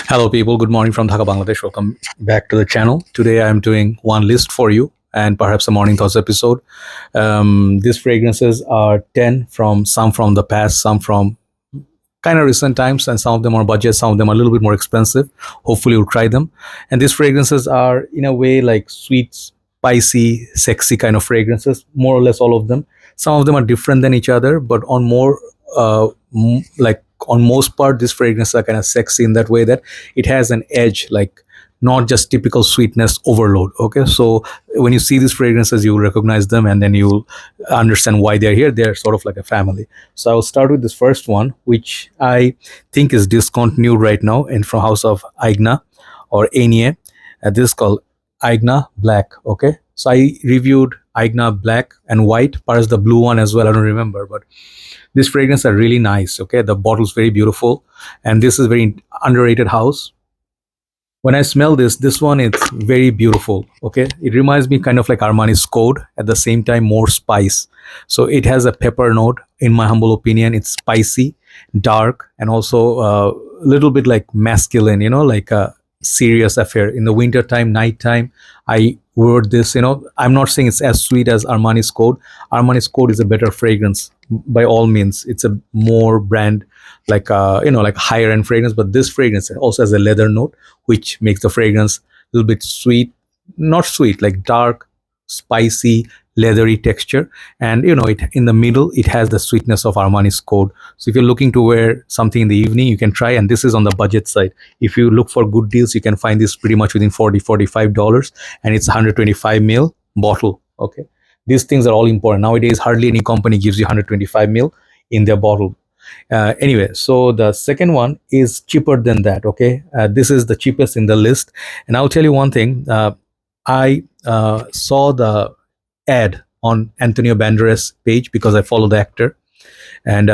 Hello, people. Good morning from Dhaka, Bangladesh. Welcome back to the channel. Today, I'm doing one list for you and perhaps a morning thoughts episode. These fragrances are 10 from some from the past, some from kind of recent times, and some of them are budget, some of them are a little bit more expensive. Hopefully, you'll try them. And these fragrances are, in a way, like sweet, spicy, sexy kind of fragrances, more or less all of them. Some of them are different than each other, but on more, like on most part, these fragrances are kind of sexy in that way that it has an edge, like not just typical sweetness overload. Okay, so when you see these fragrances, you'll recognize them and then you'll understand why they're here. They're sort of like a family. So I'll start with this first one, which I think is discontinued right now and from house of Agna or Aigner. This is called Agna Black. Okay, so I reviewed Agna Black and white, perhaps the blue one as well. I don't remember, but these fragrances are really nice. Okay, the bottle's very beautiful, and this is very underrated house. When I smell this one it's very beautiful. Okay, it reminds me kind of like Armani's Code, at the same time more spice. So it has a pepper note. In my humble opinion, it's spicy, dark, and also a little bit like masculine, like a serious affair. In the winter time, night time, I wore this. I'm not saying it's as sweet as Armani's Code. Armani's Code is a better fragrance by all means. It's a more brand, like like higher end fragrance, but this fragrance also has a leather note, which makes the fragrance a little bit sweet, not sweet, like dark, spicy, leathery texture. And it in the middle, it has the sweetness of Armani's Code. So if you're looking to wear something in the evening, you can try. And this is on the budget side. If you look for good deals, you can find this pretty much within $40-$45, and it's 125 ml bottle. Okay, these things are all important nowadays. Hardly any company gives you 125 ml in their bottle. Anyway, so the second one is cheaper than that. Okay, this is the cheapest in the list, and I'll tell you one thing. I saw the ad on Antonio Banderas page because I follow the actor, and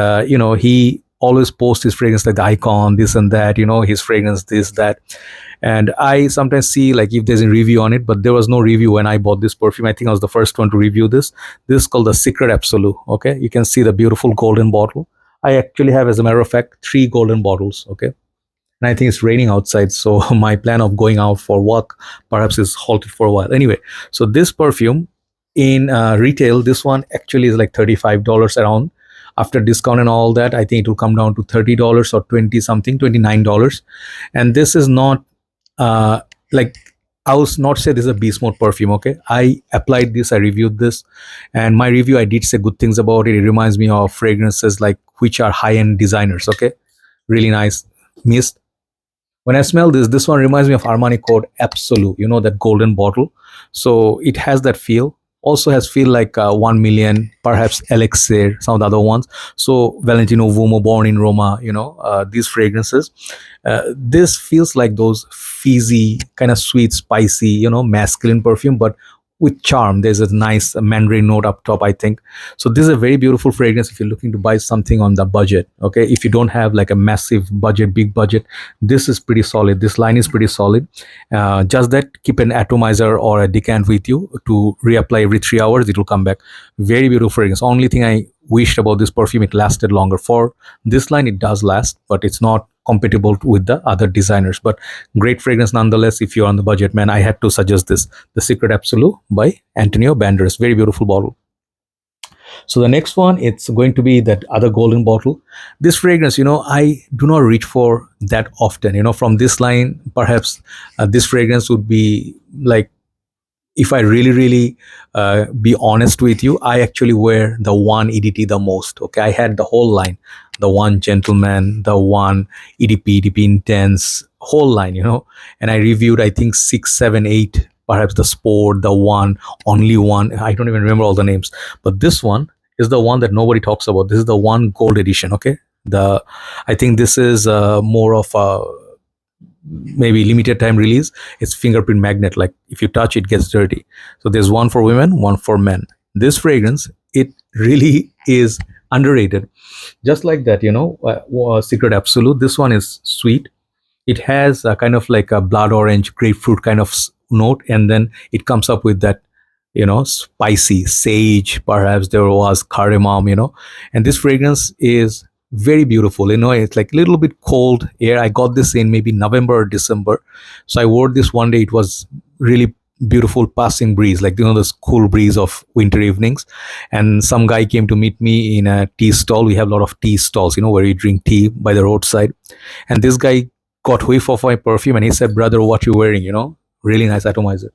he always posts his fragrance like the icon, this and that. His fragrance, this, that, and I sometimes see like if there's a review on it, but there was no review when I bought this perfume. I think I was the first one to review this. This is called the Secret Absolu. Okay, you can see the beautiful golden bottle. I actually have, as a matter of fact, 3 golden bottles. Okay, and I think it's raining outside, so my plan of going out for walk perhaps is halted for a while. Anyway, so this perfume in retail, this one actually is like $35 around. After discount and all that, I think it will come down to $30 or 20 something, $29. And this is not like, I will not say this is a beast mode perfume. Okay, I applied this, I reviewed this, and my review, I did say good things about it. It reminds me of fragrances like which are high-end designers. Okay, really nice mist. When I smell this one reminds me of Armani Code Absolu, that golden bottle. So it has that feel. Also has feel like 1 million, perhaps Elixir, some of the other ones. So Valentino Vumo, Born in Roma, these fragrances. This feels like those fizzy, kind of sweet, spicy, masculine perfume, but with charm. There's a nice mandarin note up top, I think. So this is a very beautiful fragrance if you're looking to buy something on the budget. Okay, if you don't have like a massive budget, big budget, this is pretty solid. This line is pretty solid. Just that, keep an atomizer or a decant with you to reapply every 3 hours. It will come back. Very beautiful fragrance. Only thing I wished about this perfume, it lasted longer. For this line, it does last, but it's not compatible with the other designers. But great fragrance nonetheless. If you're on the budget, man, I had to suggest this, the Secret Absolu by Antonio Banderas. Very beautiful bottle. So the next one, it's going to be that other golden bottle. This fragrance, I do not reach for that often. From this line, perhaps this fragrance would be like, if I really be honest with you, I actually wear the one EDT the most. Okay, I had the whole line, the one Gentleman, the one EDP Intense, whole line, and I reviewed, I think 6, 7, 8, perhaps the Sport, the one, only one. I don't even remember all the names, but this one is the one that nobody talks about. This is the one gold edition. Okay, I think this is more of a maybe limited time release. It's fingerprint magnet, like if you touch it gets dirty. So there's one for women, one for men. This fragrance, it really is underrated. Just like that, Secret Absolute, this one is sweet. It has a kind of like a blood orange grapefruit kind of note, and then it comes up with that spicy sage, perhaps there was cardamom, and this fragrance is very beautiful. It's like a little bit cold air. I got this in maybe November or December, so I wore this one day. It was really beautiful passing breeze, like this cool breeze of winter evenings. And some guy came to meet me in a tea stall. We have a lot of tea stalls, where you drink tea by the roadside. And this guy got whiff of my perfume and he said, "Brother, what you wearing? Really nice atomizer."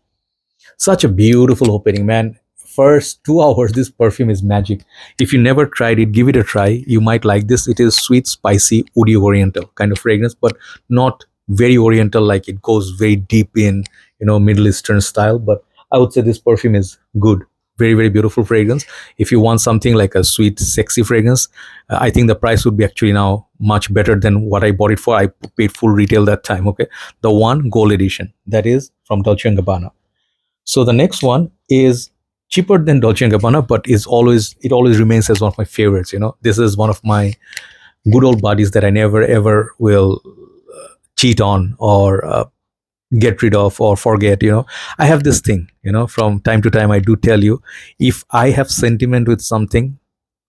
Such a beautiful opening, man. First 2 hours, this perfume is magic. If you never tried it, give it a try. You might like this. It is sweet, spicy, woody oriental kind of fragrance, but not very oriental, like it goes very deep in, Middle Eastern style. But I would say this perfume is good. Very, very beautiful fragrance. If you want something like a sweet, sexy fragrance, I think the price would be actually now much better than what I bought it for. I paid full retail that time. Okay. The one gold edition, that is from Dolce& and Gabbana. So the next one is cheaper than Dolce& and Gabbana, but it always remains as one of my favorites. This is one of my good old buddies that I never ever will cheat on or get rid of or forget. I have this thing. From time to time I do tell you, if I have sentiment with something,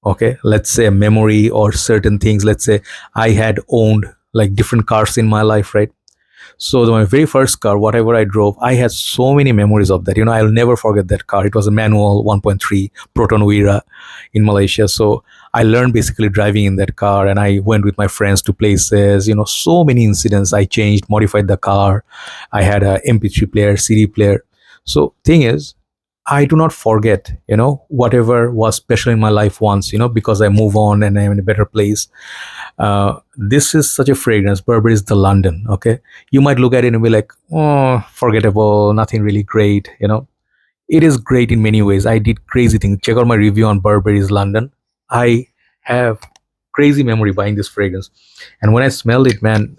okay, let's say a memory or certain things, let's say I had owned like different cars in my life, right? So my very first car, whatever I drove, I had so many memories of that. I'll never forget that car. It was a manual 1.3 Proton Wira in Malaysia. So I learned basically driving in that car, and I went with my friends to places. So many incidents. I changed, modified the car. I had a MP3 player, CD player. So thing is, I do not forget, whatever was special in my life once, because I move on and I'm in a better place. This is such a fragrance. Burberry's the London. Okay, you might look at it and be like, oh, forgettable, nothing really great. It is great in many ways. I did crazy things. Check out my review on Burberry's London. I have crazy memory buying this fragrance, and when I smelled it, man,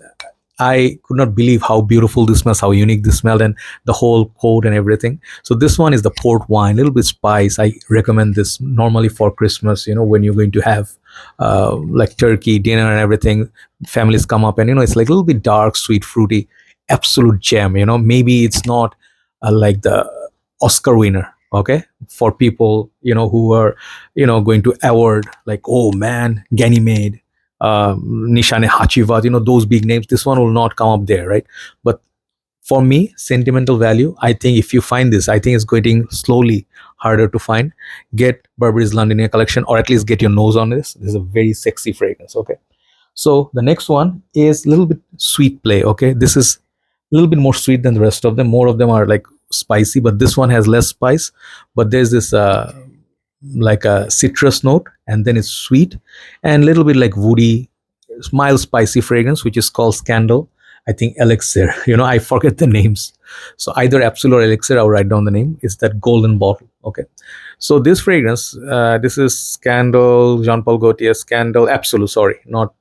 I could not believe how beautiful this smells, how unique this smelled, and the whole coat and everything. So this one is the port wine, a little bit spice. I recommend this normally for Christmas. When you're going to have like turkey dinner and everything, families come up, and it's like a little bit dark, sweet, fruity, absolute gem. Maybe it's not like the Oscar winner. Okay, for people who are going to award, like, oh man, Ganymede, Nishane Hachivat, those big names. This one will not come up there, right? But for me, sentimental value, I think if you find this, I think it's getting slowly harder to find. Get Burberry's London in a collection, or at least get your nose on this. This is a very sexy fragrance. Okay. So the next one is a little bit sweet play. Okay. This is a little bit more sweet than the rest of them. More of them are like spicy, but this one has less spice. But there's this like a citrus note, and then it's sweet and a little bit like woody, mild spicy fragrance, which is called Scandal. I think Elixir. I forget the names. So either Absolu or Elixir, I'll write down the name. It's that golden bottle. Okay. So this fragrance, this is Scandal, Jean Paul Gaultier, Scandal, Absolu, sorry, not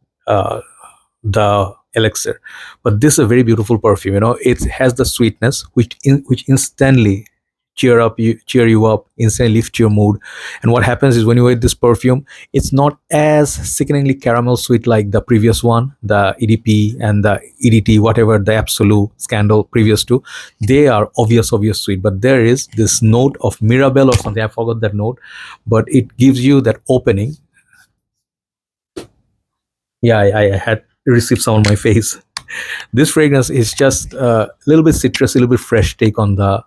the Elixir. But this is a very beautiful perfume. It has the sweetness, which instantly cheer you up, instantly lift your mood. And what happens is when you wear this perfume, it's not as sickeningly caramel sweet like the previous one, the EDP and the EDT, whatever, the Absolu, Scandal previous to. They are obvious sweet, but there is this note of Mirabelle or something. I forgot that note, but it gives you that opening. Yeah, I had received some on my face. This fragrance is just a little bit citrus, a little bit fresh take on the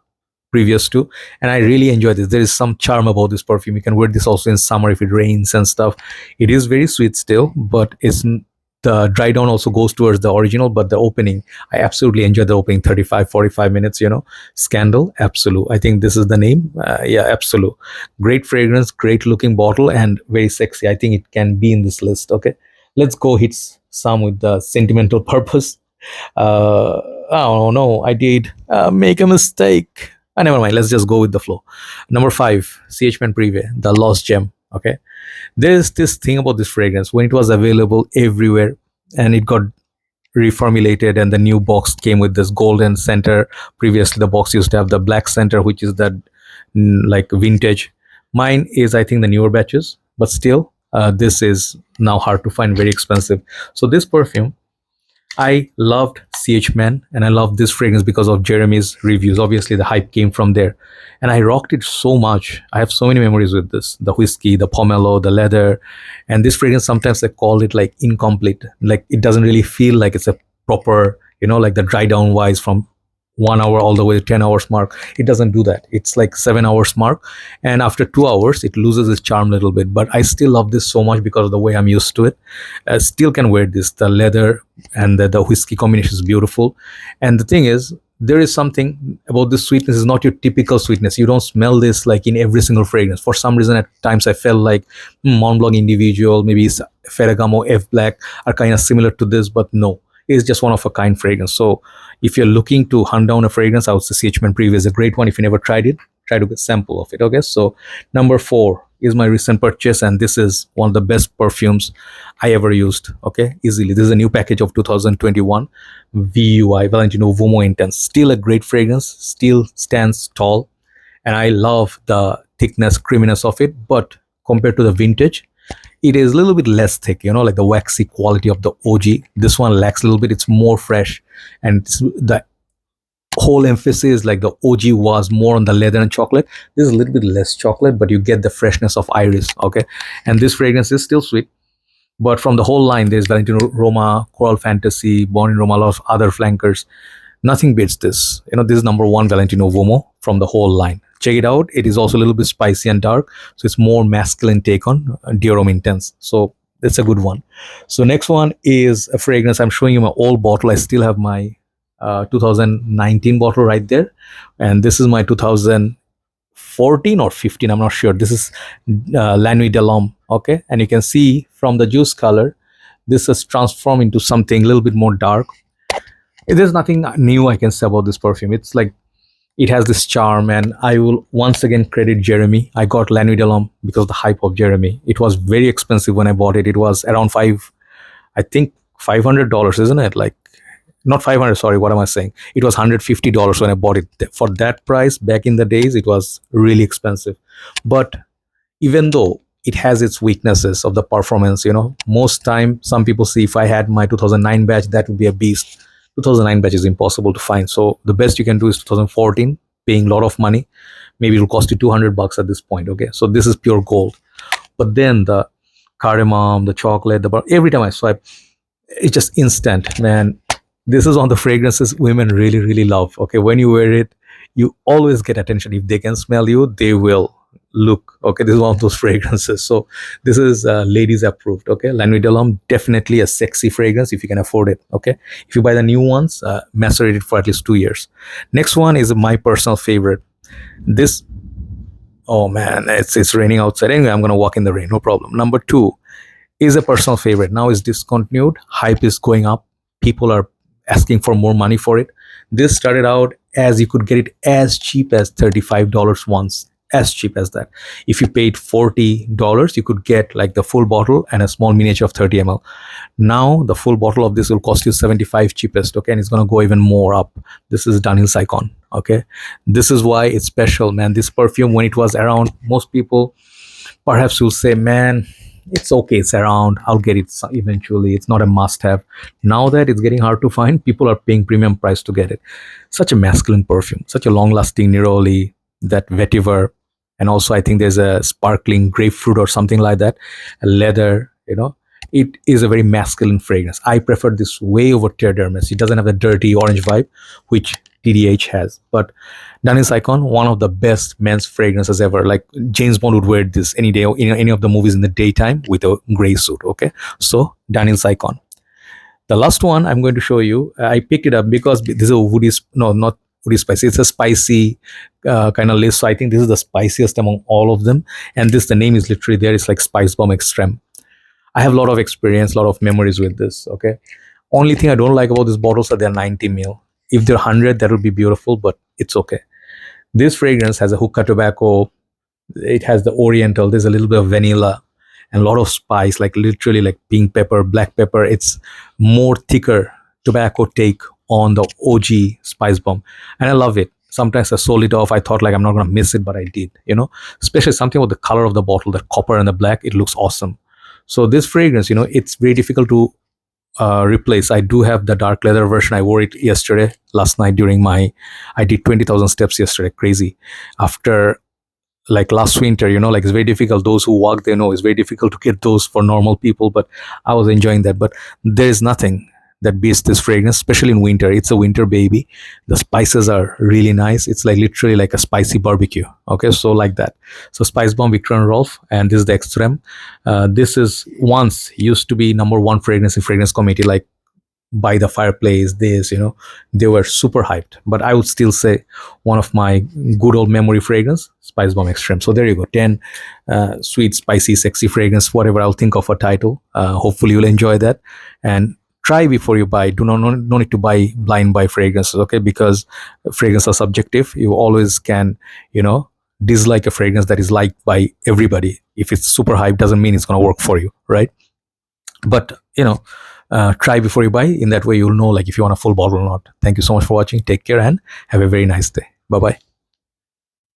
previous two, and I really enjoy this. There is some charm about this perfume. You can wear this also in summer if it rains and stuff. It is very sweet still, but the dry down also goes towards the original, but the opening, I absolutely enjoy the opening 35-45 minutes. Scandal, Absolu, I think this is the name. Yeah, Absolu, great fragrance, great looking bottle, and very sexy. I think it can be in this list. Okay, let's go hit some with the sentimental purpose. Oh no, I did make a mistake. Never mind, let's just go with the flow. Number 5, Chman Pre, the lost gem. Okay, there's this thing about this fragrance. When it was available everywhere and it got reformulated and the new box came with this golden center. Previously the box used to have the black center, which is that like vintage. Mine is, I think, the newer batches, but still this is now hard to find, very expensive. So this perfume, I loved Chman and I loved this fragrance because of Jeremy's reviews. Obviously, the hype came from there. And I rocked it so much. I have so many memories with this. The whiskey, the pomelo, the leather. And this fragrance, sometimes they call it like incomplete. Like it doesn't really feel like it's a proper, like the dry down wise from 1 hour all the way to 10 hours mark. It doesn't do that. It's like 7 hours mark. And after 2 hours, it loses its charm a little bit. But I still love this so much because of the way I'm used to it. I still can wear this. The leather and the whiskey combination is beautiful. And the thing is, there is something about this sweetness is not your typical sweetness. You don't smell this like in every single fragrance. For some reason, at times I felt like Mont Blanc Individual, maybe Ferragamo F Black are kind of similar to this, but no, it's just one of a kind fragrance. So if you're looking to hunt down a fragrance, I would say Chman Pre is a great one. If you never tried it, try to get a sample of it. Okay, so number 4 is my recent purchase, and this is one of the best perfumes I ever used. Okay, easily. This is a new package of 2021 VUI Valentino Vomo Intense. Still a great fragrance, still stands tall, and I love the thickness, creaminess of it. But compared to the vintage, it is a little bit less thick, like the waxy quality of the OG. This one lacks a little bit. It's more fresh, and the whole emphasis, like the OG was more on the leather and chocolate. This is a little bit less chocolate, but you get the freshness of iris. Okay, and this fragrance is still sweet. But from the whole line, there's Valentino Roma, Coral Fantasy, Born in Roma, a lot of other flankers. Nothing beats this. This is number 1 Valentino Vomo from the whole line. Check it out. It is also a little bit spicy and dark, so it's more masculine take on Dior Intense. So it's a good one. So next one is a fragrance. I'm showing you my old bottle. I still have my 2019 bottle right there, and this is my 2014 or 15. I'm not sure. This is Nuit De L'Homme. Okay, and you can see from the juice color, this has transformed into something a little bit more dark. There's nothing new I can say about this perfume. It's like it has this charm, and I will once again credit Jeremy. I got Nuit De L'Homme because of the hype of Jeremy. It was very expensive when I bought it. It was around I think $500, isn't it? Like not 500, sorry, what am I saying? It was $150 when I bought it. For that price back in the days, it was really expensive. But even though it has its weaknesses of the performance, most time some people see if I had my 2009 batch, that would be a beast. 2009 batch is impossible to find. So the best you can do is 2014, paying a lot of money. Maybe it'll cost you $200 at this point. Okay, so this is pure gold. But then the cardamom, the chocolate, every time I swipe, it's just instant, man. This is one of the fragrances women really, really love. Okay, when you wear it, you always get attention. If they can smell you, they will look. Okay, this is one of those fragrances. So this is ladies approved. Okay, Nuit De L'Homme, definitely a sexy fragrance if you can afford it. Okay, if you buy the new ones, macerate it for at least 2 years. Next one is my personal favorite. This, oh man, it's raining outside. Anyway, I'm gonna walk in the rain, no problem. Number 2 is a personal favorite. Now it's discontinued. Hype is going up. People are asking for more money for it. This started out as you could get it as cheap as $35 once, as cheap as that. If you paid $40, you could get like the full bottle and a small miniature of 30 ml. Now the full bottle of this will cost you 75 cheapest. Okay, and it's going to go even more up. This is Dunhill Icon. Okay, this is why it's special, man. This perfume, when it was around, most people perhaps will say, man, it's okay, it's around, I'll get it eventually, it's not a must have. Now that it's getting hard to find, people are paying premium price to get it. Such a masculine perfume, such a long lasting neroli, that vetiver, and also I think there's a sparkling grapefruit or something like that, a leather. It is a very masculine fragrance. I prefer this way over Terre d'Hermes. It doesn't have the dirty orange vibe which TDH has. But Dunhill Icon, one of the best men's fragrances ever. Like James Bond would wear this any day in any of the movies in the daytime with a gray suit. Okay, so Dunhill Icon. The last one I'm going to show you, I picked it up because this is a woody, no, not woody spicy. It's a spicy kind of list. So I think this is the spiciest among all of them. And the name is literally there. It's like Spicebomb Extreme. I have a lot of experience, a lot of memories with this. Okay, only thing I don't like about these bottles are they're 90 ml. If they're 100, that would be beautiful, but it's okay. This fragrance has a hookah tobacco. It has the oriental. There's a little bit of vanilla and a lot of spice, like literally like pink pepper, black pepper. It's more thicker tobacco take on the OG Spicebomb, and I love it. Sometimes I sold it off. I thought like I'm not gonna miss it, but I did. Especially something with the color of the bottle, the copper and the black. It looks awesome. So this fragrance, it's very difficult to replace. I do have the dark leather version. I wore it yesterday, last night during I did 20,000 steps yesterday. Crazy. After like last winter, like it's very difficult. Those who walk, they know it's very difficult to get those for normal people, but I was enjoying that. But there is nothing that beats this fragrance, especially in winter. It's a winter baby. The spices are really nice. It's like literally like a spicy barbecue. Okay, so like that. So Spicebomb Victor and Rolf, and this is the Extreme. This is once used to be number one fragrance in fragrance committee, like by the fireplace, they were super hyped. But I would still say one of my good old memory fragrance, Spicebomb Extreme. So there you go, 10 sweet, spicy, sexy fragrance, whatever. I'll think of a title. Hopefully you'll enjoy that. And try before you buy. Do not no need to blind buy fragrances, okay? Because fragrances are subjective. You always can, dislike a fragrance that is liked by everybody. If it's super hype, doesn't mean it's going to work for you, right? But try before you buy. In that way, you'll know like if you want a full bottle or not. Thank you so much for watching. Take care and have a very nice day. Bye bye.